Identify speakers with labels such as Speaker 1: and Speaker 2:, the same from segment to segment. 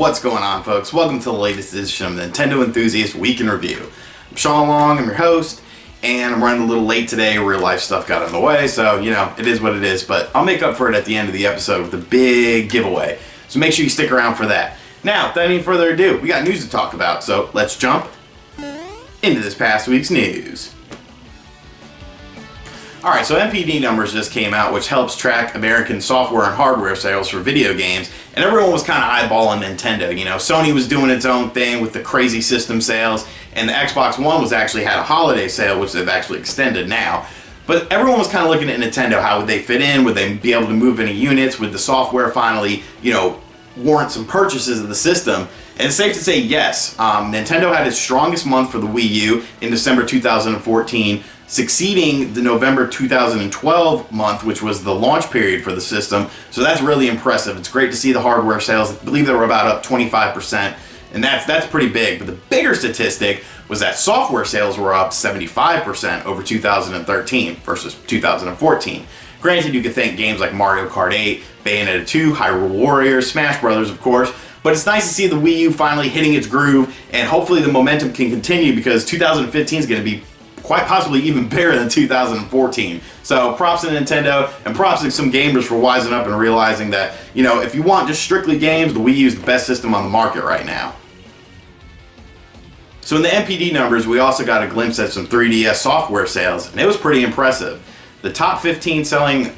Speaker 1: What's going on, folks? Welcome to the latest edition of the Nintendo Enthusiast Week in Review. I'm Shawn Long, I'm your host, and I'm running a little late today. Real life stuff got in the way, so, you know, it is what it is, but I'll make up for it at the end of the episode with a big giveaway. So make sure you stick around for that. Now, without any further ado, we got news to talk about, so let's jump into this past week's news. Alright, so NPD numbers just came out, which helps track American software and hardware sales for video games, and everyone was kind of eyeballing Nintendo. You know, Sony was doing its own thing with the crazy system sales, and the Xbox One was actually had a holiday sale, which they've actually extended now. But everyone was kind of looking at Nintendo. How would they fit in? Would they be able to move any units? Would the software finally, you know, warrant some purchases of the system? And it's safe to say yes. Nintendo had its strongest month for the Wii U in December 2014, succeeding the November 2012 month, which was the launch period for the system. So that's really impressive. It's great to see the hardware sales. I believe they were about up 25%, and that's pretty big. But the bigger statistic was that software sales were up 75% over 2013 versus 2014. Granted, you could think games like Mario Kart 8, Bayonetta 2, Hyrule Warriors, Smash Brothers, of course. But it's nice to see the Wii U finally hitting its groove, and hopefully the momentum can continue because 2015 is going to be quite possibly even bigger than 2014. So props to Nintendo, and props to some gamers for wising up and realizing that, you know, if you want just strictly games, the Wii U is the best system on the market right now. So in the NPD numbers, we also got a glimpse at some 3DS software sales, and it was pretty impressive. The top 15 selling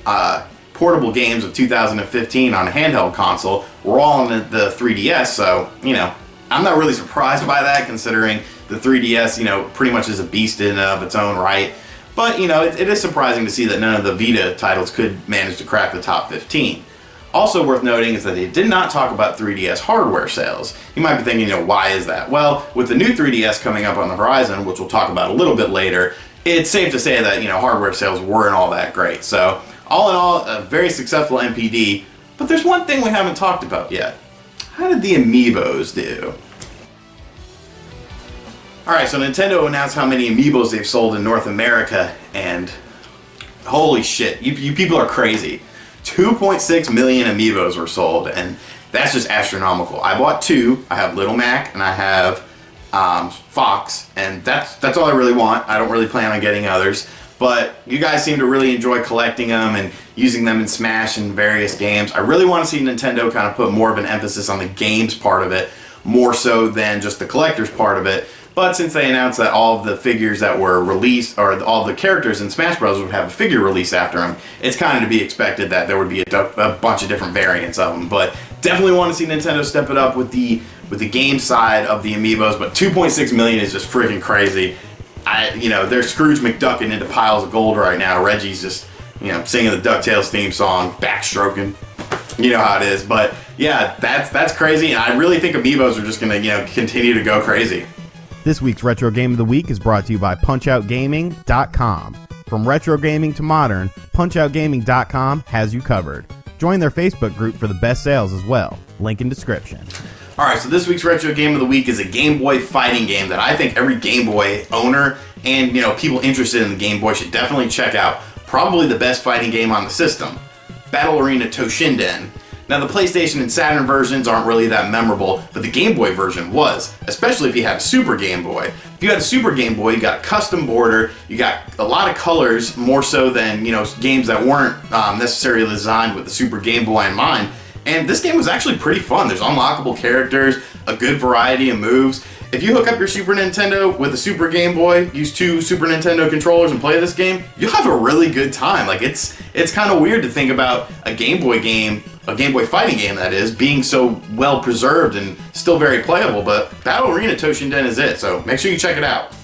Speaker 1: portable games of 2015 on a handheld console were all on the 3DS, so, you know, I'm not really surprised by that, considering the 3DS, you know, pretty much is a beast in and of its own right. But, you know, it is surprising to see that none of the Vita titles could manage to crack the top 15. Also worth noting is that they did not talk about 3DS hardware sales. You might be thinking, you know, why is that? Well, with the new 3DS coming up on the horizon, which we'll talk about a little bit later, it's safe to say that, you know, hardware sales weren't all that great. So, all in all, a very successful NPD. But there's one thing we haven't talked about yet. How did the Amiibos do? Alright, so Nintendo announced how many Amiibos they've sold in North America, and holy shit, you people are crazy. 2.6 million Amiibos were sold, and that's just astronomical. I bought two. I have Little Mac and I have Fox, and that's all I really want. I don't really plan on getting others, but you guys seem to really enjoy collecting them and using them in Smash and various games. I really want to see Nintendo kind of put more of an emphasis on the games part of it, more so than just the collector's part of it. But since they announced that all of the figures that were released, or all the characters in Smash Bros. Would have a figure release after them, it's kind of to be expected that there would be a bunch of different variants of them. But definitely want to see Nintendo step it up with the game side of the Amiibos. But 2.6 million is just freaking crazy. You know, they're Scrooge McDucking into piles of gold right now. Reggie's just, you know, singing the DuckTales theme song, backstroking. You know how it is. But yeah, that's crazy, and I really think Amiibos are just gonna, you know, continue to go crazy.
Speaker 2: This week's Retro Game of the Week is brought to you by PunchOutGaming.com. From retro gaming to modern, PunchOutGaming.com has you covered. Join their Facebook group for the best sales as well. Link in description.
Speaker 1: Alright, so this week's Retro Game of the Week is a Game Boy fighting game that I think every Game Boy owner and, you know, people interested in the Game Boy should definitely check out. Probably the best fighting game on the system. Battle Arena Toshinden. Now, the PlayStation and Saturn versions aren't really that memorable, but the Game Boy version was, especially if you had a Super Game Boy. If you had a Super Game Boy, you got a custom border, you got a lot of colors, more so than, you know, games that weren't necessarily designed with the Super Game Boy in mind. And this game was actually pretty fun. There's unlockable characters, a good variety of moves. If you hook up your Super Nintendo with a Super Game Boy, use two Super Nintendo controllers and play this game, you'll have a really good time. Like, it's kind of weird to think about a Game Boy game, a Game Boy fighting game that is, being so well preserved and still very playable, but Battle Arena Toshinden is it, so make sure you check it out.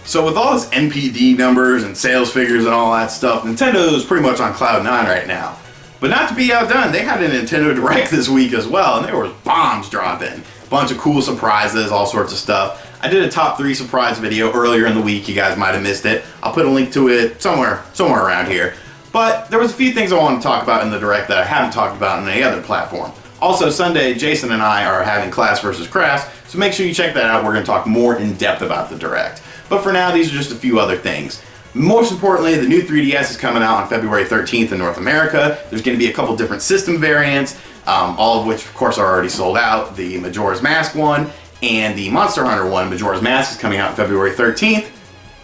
Speaker 1: So with all this NPD numbers and sales figures and all that stuff, Nintendo is pretty much on cloud 9 right now. But not to be outdone, they had a Nintendo Direct this week as well, and there were bombs dropping. A bunch of cool surprises, all sorts of stuff. I did a top 3 surprise video earlier in the week. You guys might have missed it. I'll put a link to it somewhere around here. But there was a few things I wanted to talk about in the Direct that I haven't talked about on any other platform. Also, Sunday, Jason and I are having Class vs. Crass, so make sure you check that out. We're going to talk more in depth about the Direct. But for now, these are just a few other things. Most importantly, the new 3DS is coming out on February 13th in North America. There's going to be a couple different system variants, all of which, of course, are already sold out. The Majora's Mask one and the Monster Hunter one, Majora's Mask, is coming out February 13th.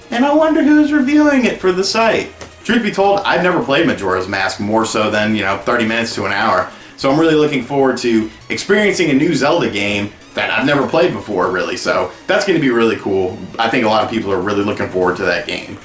Speaker 1: And I wonder who's reviewing it for the site. Truth be told, I've never played Majora's Mask more so than, 30 minutes to an hour. So I'm really looking forward to experiencing a new Zelda game that I've never played before, really. So that's going to be really cool. I think a lot of people are really looking forward to that game.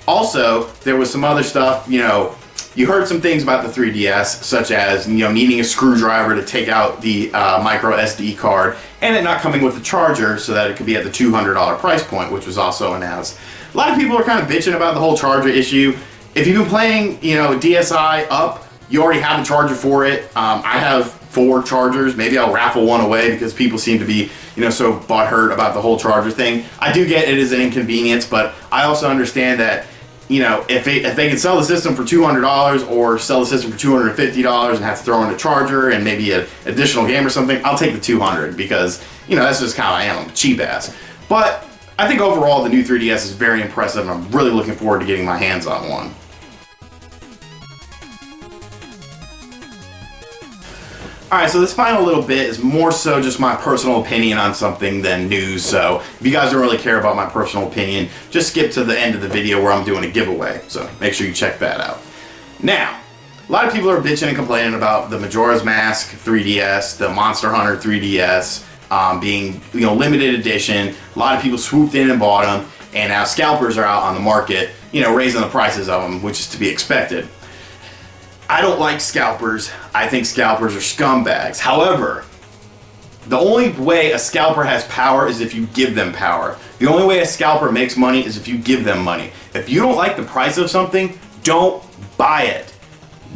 Speaker 1: Also, there was some other stuff, you heard some things about the 3DS, such as, needing a screwdriver to take out the micro SD card, and it not coming with a charger so that it could be at the $200 price point, which was also announced. A lot of people are kind of bitching about the whole charger issue. If you've been playing, DSi up, you already have a charger for it. I have 4 chargers. Maybe I'll raffle one away because people seem to be, so butthurt about the whole charger thing. I do get it is an inconvenience, but I also understand that, if they can sell the system for $200 or sell the system for $250 and have to throw in a charger and maybe an additional game or something, I'll take the $200 because, that's just how I am. I'm a cheap ass. But I think overall the new 3DS is very impressive, and I'm really looking forward to getting my hands on one. Alright, so this final little bit is more so just my personal opinion on something than news, so if you guys don't really care about my personal opinion, just skip to the end of the video where I'm doing a giveaway, so make sure you check that out. Now, a lot of people are bitching and complaining about the Majora's Mask 3DS, the Monster Hunter 3DS, being limited edition. A lot of people swooped in and bought them, and now scalpers are out on the market, raising the prices of them, which is to be expected. I don't like scalpers. I think scalpers are scumbags. However, the only way a scalper has power is if you give them power. The only way a scalper makes money is if you give them money. If you don't like the price of something, don't buy it.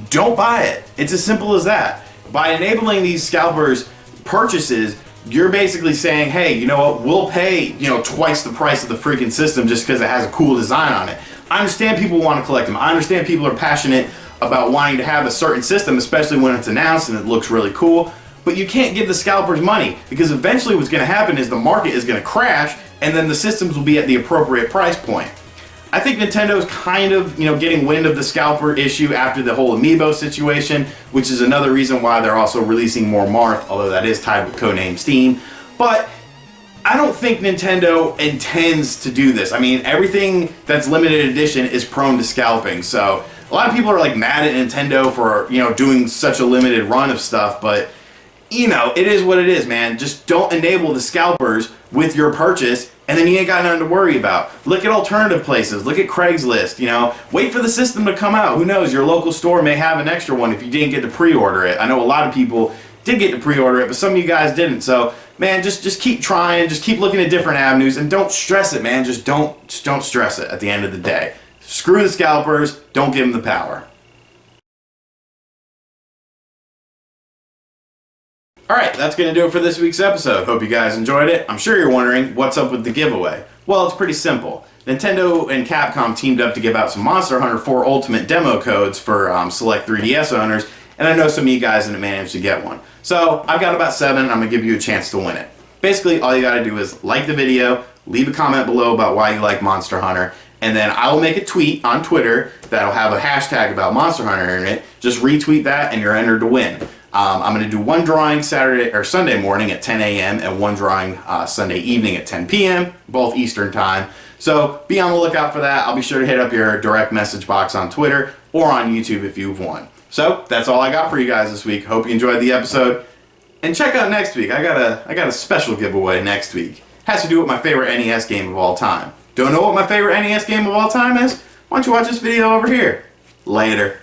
Speaker 1: Don't buy it. It's as simple as that. By enabling these scalpers purchases, you're basically saying, hey, you know what, we'll pay, twice the price of the freaking system just because it has a cool design on it. I understand people want to collect them. I understand people are passionate about wanting to have a certain system, especially when it's announced and it looks really cool. But you can't give the scalpers money, because eventually what's going to happen is the market is going to crash, and then the systems will be at the appropriate price point. I think Nintendo's kind of, getting wind of the scalper issue after the whole Amiibo situation, which is another reason why they're also releasing more Marth, although that is tied with codename Steam. But I don't think Nintendo intends to do this. I mean, everything that's limited edition is prone to scalping, so a lot of people are like mad at Nintendo for, doing such a limited run of stuff, but, it is what it is, man. Just don't enable the scalpers with your purchase, and then you ain't got nothing to worry about. Look at alternative places. Look at Craigslist, Wait for the system to come out. Who knows? Your local store may have an extra one if you didn't get to pre-order it. I know a lot of people did get to pre-order it, but some of you guys didn't. So, man, just keep trying. Just keep looking at different avenues, and don't stress it, man. Just don't stress it at the end of the day. Screw the scalpers, don't give them the power. Alright, that's going to do it for this week's episode. Hope you guys enjoyed it. I'm sure you're wondering, what's up with the giveaway? Well, it's pretty simple. Nintendo and Capcom teamed up to give out some Monster Hunter 4 Ultimate demo codes for select 3DS owners, and I know some of you guys didn't manage to get one. So, I've got about 7, and I'm going to give you a chance to win it. Basically, all you got to do is like the video, leave a comment below about why you like Monster Hunter, and then I will make a tweet on Twitter that'll have a hashtag about Monster Hunter in it. Just retweet that and you're entered to win. I'm going to do one drawing Saturday or Sunday morning at 10 a.m. and one drawing Sunday evening at 10 p.m., both Eastern time. So be on the lookout for that. I'll be sure to hit up your direct message box on Twitter or on YouTube if you've won. So that's all I got for you guys this week. Hope you enjoyed the episode. And check out next week. I got a special giveaway next week. Has to do with my favorite NES game of all time. Don't know what my favorite NES game of all time is? Why don't you watch this video over here? Later.